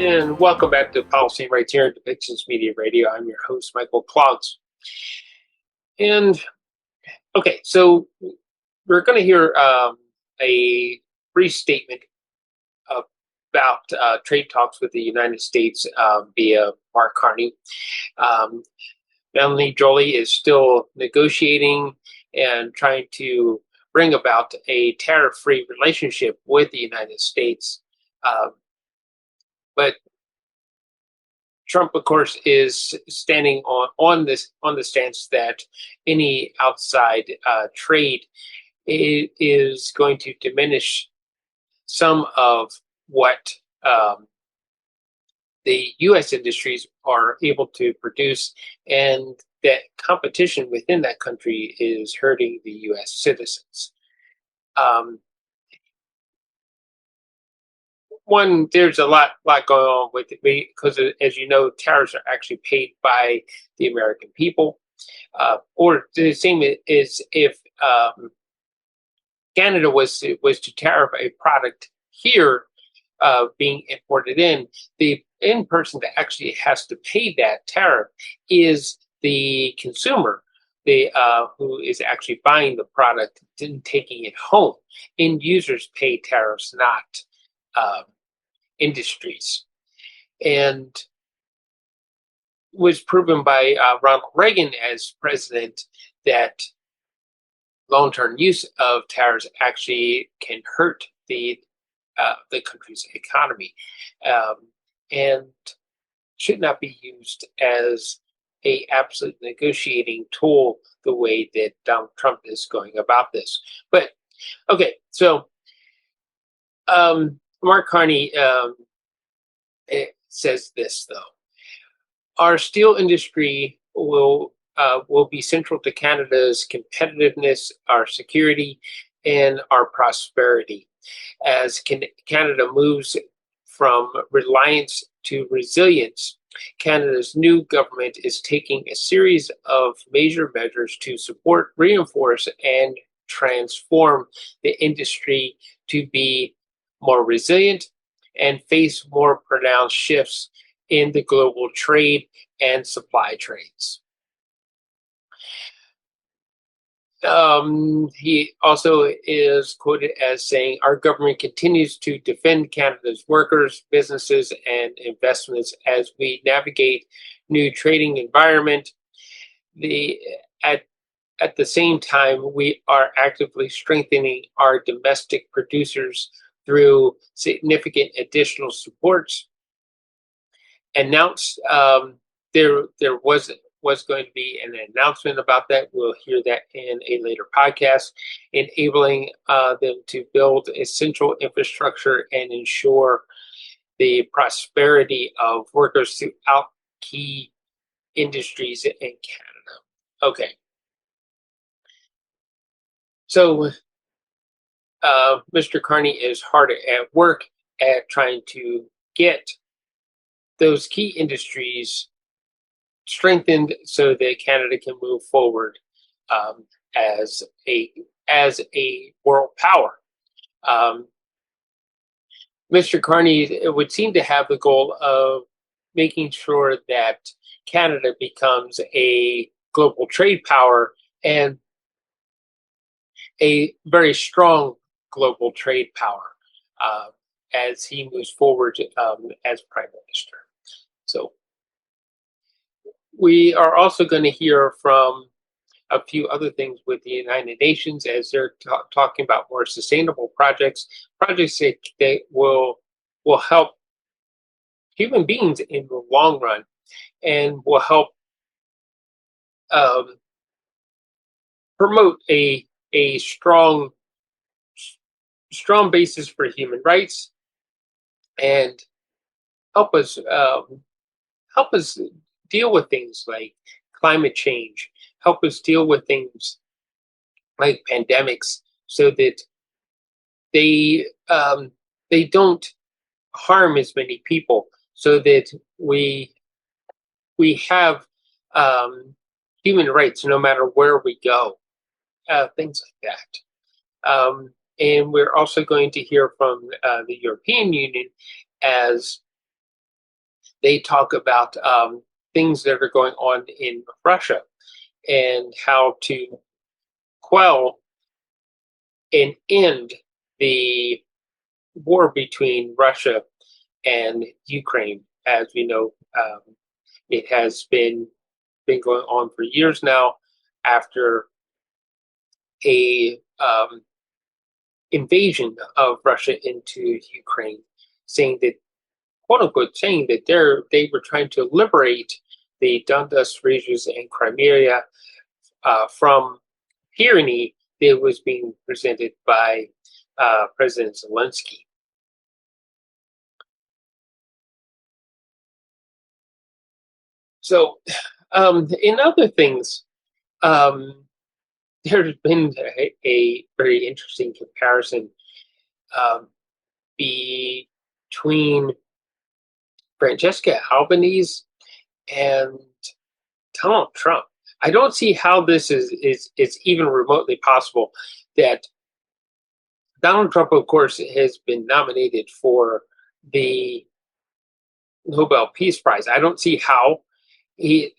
And welcome back to Policy Rights here at Depictions Media Radio. I'm your host, Michael Clogs. And okay, so we're going to hear a brief statement about trade talks with the United States via Mark Carney. Melanie Joly is still negotiating and trying to bring about a tariff-free relationship with the United States. But Trump, of course, is standing on the stance that any outside trade is going to diminish some of what the U.S. industries are able to produce, and that competition within that country is hurting the U.S. citizens. There's a lot going on with it because, as you know, tariffs are actually paid by the American people. Or the same is if Canada was to tariff a product here being imported in, the end person that actually has to pay that tariff is the consumer, who is actually buying the product and taking it home. End users pay tariffs, not industries. And was proven by Ronald Reagan as president that long-term use of tariffs actually can hurt the country's economy, and should not be used as a absolute negotiating tool the way that Donald Trump is going about this. But okay, so Mark Carney says this, though. Our steel industry will be central to Canada's competitiveness, our security, and our prosperity. As Canada moves from reliance to resilience, Canada's new government is taking a series of major measures to support, reinforce, and transform the industry to be more resilient and face more pronounced shifts in the global trade and supply trades. He also is quoted as saying, "Our government continues to defend Canada's workers, businesses, and investments as we navigate new trading environment. At the same time, we are actively strengthening our domestic producers through significant additional supports." Announced there was going to be an announcement about that. We'll hear that in a later podcast, enabling them to build essential infrastructure and ensure the prosperity of workers throughout key industries in Canada. Okay. So Mr. Carney is hard at work at trying to get those key industries strengthened so that Canada can move forward as a world power. Mr. Carney would seem to have the goal of making sure that Canada becomes a global trade power and a very strong global trade power as he moves forward as Prime Minister. So we are also going to hear from a few other things with the United Nations as they're talking about more sustainable projects that will help human beings in the long run and will help promote a strong basis for human rights and help us deal with things like climate change, help us deal with things like pandemics so that they don't harm as many people, so that we have human rights no matter where we go, things like that. And we're also going to hear from the European Union as they talk about things that are going on in Russia and how to quell and end the war between Russia and Ukraine. As we know, it has been going on for years now after a invasion of Russia into Ukraine, saying that, quote unquote, saying that they were trying to liberate the Donbas regions and Crimea from tyranny that was being presented by President Zelensky. So, in other things, um, there's been a very interesting comparison um, between Francesca Albanese and Donald Trump. I don't see how this is even remotely possible. That Donald Trump, of course, has been nominated for the Nobel Peace Prize. I don't see he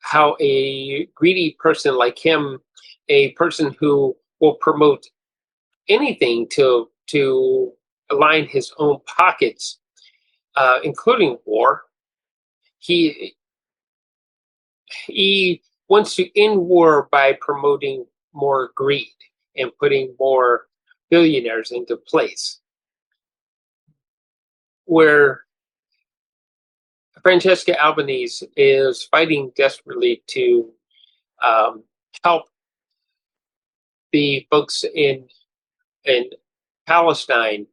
how a greedy person like him, a person who will promote anything to align his own pockets, including war. He he wants to end war by promoting more greed and putting more billionaires into place. Where Francesca Albanese is fighting desperately to help the folks in Palestine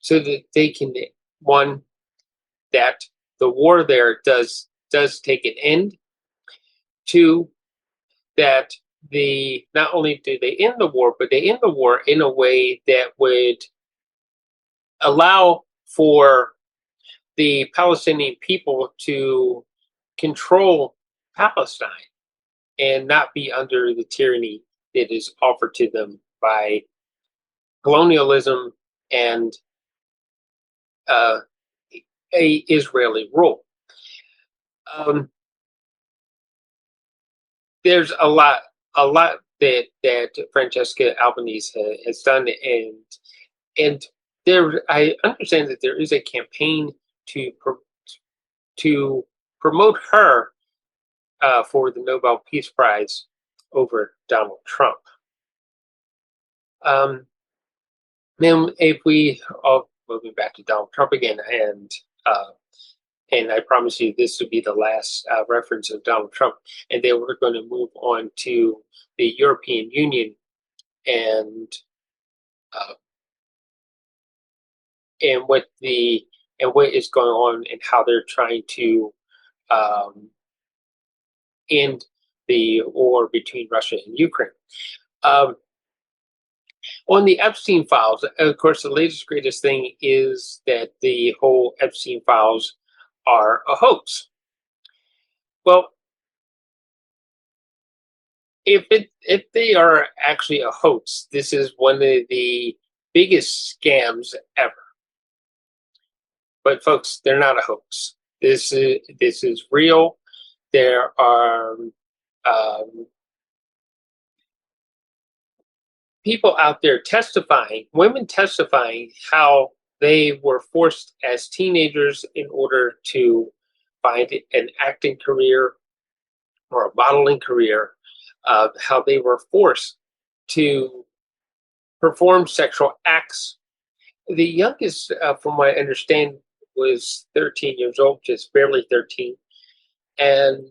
so that they can, one, that the war there does take an end. Two, that the not only do they end the war, but they end the war in a way that would allow for the Palestinian people to control Palestine and not be under the tyranny that is offered to them by colonialism and a Israeli rule. Um, there's a lot that Francesca Albanese has done, and there I understand that there is a campaign to to promote her for the Nobel Peace Prize over Donald Trump. Then, if we moving back to Donald Trump again, and I promise you this would be the last reference of Donald Trump, and then we're going to move on to the European Union and uh, and what is going on and how they're trying to um, end the war between Russia and Ukraine. Um, on the Epstein files, of course, the latest greatest thing is that the whole Epstein files are a hoax. Well, if they are actually a hoax, this is one of the biggest scams ever. But folks, they're not a hoax. This is real. There are um, people out there testifying, women testifying how they were forced as teenagers in order to find an acting career or a modeling career, how they were forced to perform sexual acts. The youngest, from what I understand, was 13 years old, just barely 13, and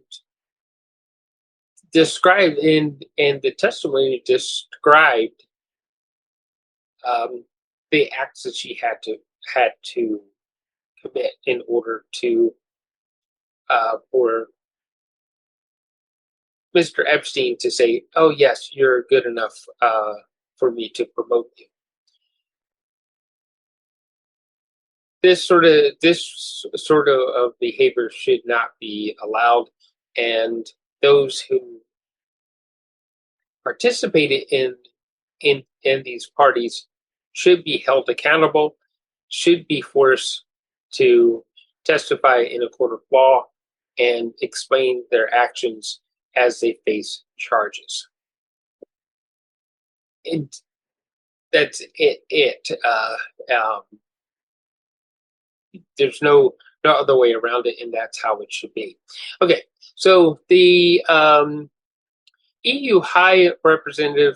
described in the testimony described the acts that she had to commit in order to for Mr. Epstein to say, "Oh yes, you're good enough for me to promote you." This sort of behavior should not be allowed, and those who participated in these parties should be held accountable, should be forced to testify in a court of law and explain their actions as they face charges. That's it. There's no other way around it, and that's how it should be. Okay, so the EU High Representative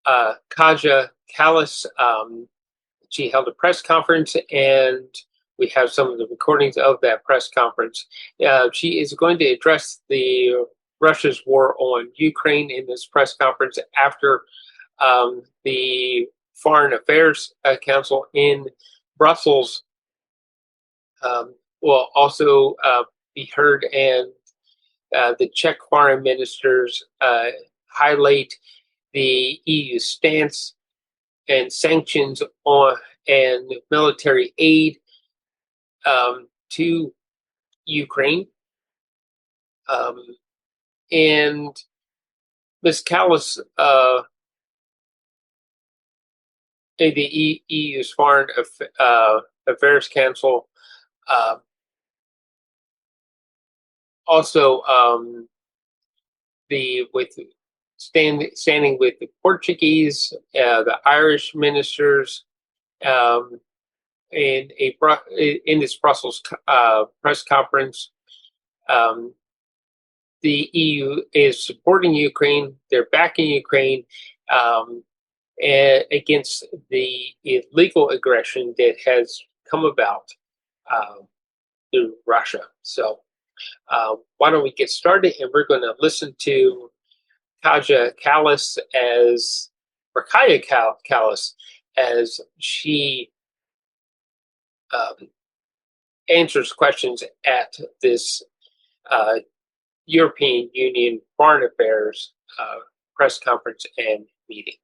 Kaja Kallas, she held a press conference, and we have some of the recordings of that press conference. She is going to address the Russia's war on Ukraine in this press conference after the Foreign Affairs Council in Brussels will also be heard, and the Czech foreign ministers highlight the EU stance and sanctions on and military aid to Ukraine. And Ms. Kallas, the EU's Foreign Affairs Council, also standing with the Portuguese, the Irish ministers, in this Brussels press conference. The EU is supporting Ukraine. They're backing Ukraine against the illegal aggression that has come about through Russia. So why don't we get started? And we're going to listen to Kaja Kallas as she answers questions at this European Union Foreign Affairs press conference and meeting.